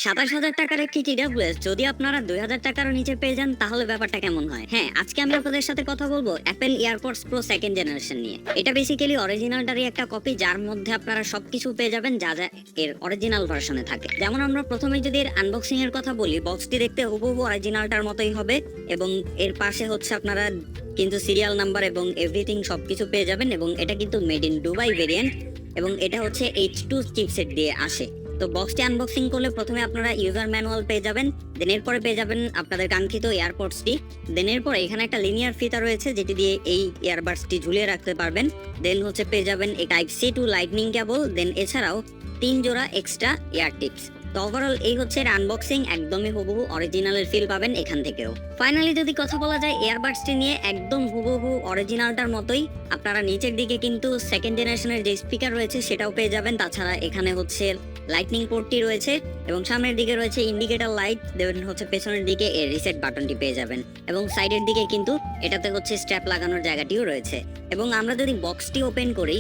৳২৭,০০০ একটি TWS যদি আপনারা ৳২,০০০ নিচে পেয়ে যান তাহলে ব্যাপারটা কেমন হয়? হ্যাঁ, আজকে আমি আপনাদের সাথে কথা বলবো Apple Airpods Pro 2nd generation নিয়ে। এটা বেসিক্যালি অরিজিনালটারই একটা কপি যার মধ্যে আপনারা সবকিছু পেয়ে যাবেন যা এর অরিজিনাল ভার্সনে থাকে। যেমন আমরা প্রথমে যদি এর আনবক্সিং এর কথা বলি, বক্সটি দেখতে হুবহু অরিজিনালটার মতোই হবে এবং এর পাশে হচ্ছে আপনারা কিন্তু সিরিয়াল নাম্বার এবং এভরিথিং সবকিছু পেয়ে যাবেন এবং এটা কিন্তু মেড ইন দুবাই ভেরিয়েন্ট এবং এটা হচ্ছে H2 চিপসেট দিয়ে আসে। তো বক্সটি আনবক্সিং করলে প্রথমে আপনারা ইউজার ম্যানুয়াল পেয়ে যাবেন, দেন এরপরে পেয়ে যাবেন আপনাদের কাঙ্ক্ষিত এয়ারপডসটি, দেন এরপরে এখানে একটা লিনিয়ার ফিতা রয়েছে যেটি দিয়ে এই ইয়ারবাডসটি ঝুলিয়ে রাখতে পারবেন, দেন হচ্ছে পেয়ে যাবেন এই Type-C to লাইটনিং কেবল, দেন এছাড়াও 3 জোড়া এক্সট্রা এয়ার টিপস। তো ওভারঅল এই হচ্ছে এর আনবক্সিং, একদমই হুবহু অরিজিনালের ফিল পাবেন এখান থেকেও। ফাইনালি যদি কথা বলা যায় এয়ারবাডসটি নিয়ে, একদম হুবহু অরিজিনালটার মতোই আপনারা নিচের দিকে কিন্তু 2nd জেনারেশনের যে স্পিকার রয়েছে সেটাও পেয়ে যাবেন। তাছাড়া এখানে হচ্ছে লাইটনিং পোর্টটি রয়েছে এবং সামনের দিকে রয়েছে ইন্ডিকেটর লাইট, দেন হচ্ছে পেছনের দিকে এর রিসেট বাটনটি পেয়ে যাবেন এবং সাইডের দিকে কিন্তু এটাতে হচ্ছে স্ট্র্যাপ লাগানোর জায়গাটিও রয়েছে। এবং আমরা যদি বক্সটি ওপেন করি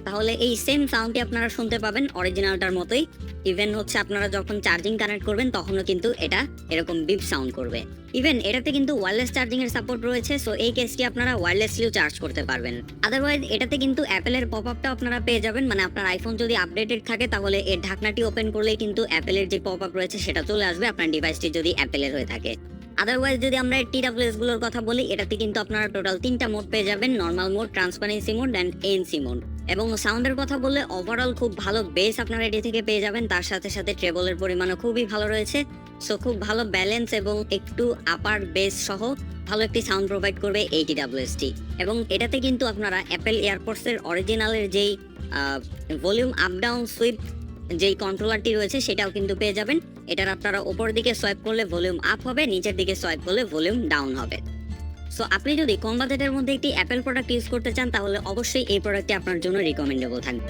তাহলে এই সেম সাউন্ডটি আপনারা শুনতে পাবেন অরিজিনালটার মতোই। ইভেন হচ্ছে আপনারা যখন চার্জিং কানেক্ট করবেন তখনও কিন্তু এটা এরকম বিপ সাউন্ড করবে। ইভেন এটাতে কিন্তু ওয়্যারলেস চার্জিং এর সাপোর্ট রয়েছে, সো এই কেসটি আপনারা ওয়্যারলেসলিও চার্জ করতে পারবেন। আদারওয়াইজ এটাতে কিন্তু অ্যাপেলের পপআপটা আপনারা পেয়ে যাবেন, মানে আপনার আইফোন যদি আপডেটেড থাকে তাহলে এর ঢাকনাটি ওপেন করলেই কিন্তু অ্যাপেলের যে পপআপ রয়েছে সেটা চলে আসবে আপনার ডিভাইসটি যদি অ্যাপেলের হয়ে থাকে। আদারওয়াইজ যদি আমরা TWS গুলোর কথা বলি, এটাতে কিন্তু আপনারা টোটাল 3টা মোড পেয়ে যাবেন, normal mode, transparency mode and ANC mode. এবং সাউন্ডের কথা বললে ওভারঅল খুব ভালো বেস আপনারা এটি থেকে পেয়ে যাবেন, তার সাথে সাথে ট্রেবলের পরিমাণও খুবই ভালো রয়েছে। সো খুব ভালো ব্যালেন্স এবং একটু আপার বেস সহ ভালো একটি সাউন্ড প্রোভাইড করবে এই TWSটি। এবং এটাতে কিন্তু আপনারা অ্যাপেল এয়ারপডস এর অরিজিনালের যেই ভলিউম আপ ডাউন সুইপ যেই কন্ট্রোলারটি রয়েছে সেটাও কিন্তু পেয়ে যাবেন। এটার আপনারা উপর দিকে সোয়াইপ করলে ভলিউম আপ হবে, নিচের দিকে সোয়াইপ করলে ভলিউম ডাউন হবে। সো আপনি যদি কম বাজেটের মধ্যে একটি অ্যাপেল প্রোডাক্ট ইউজ করতে চান তাহলে অবশ্যই এই প্রোডাক্টটি আপনার জন্য রিকমেন্ডেবল থাকবে।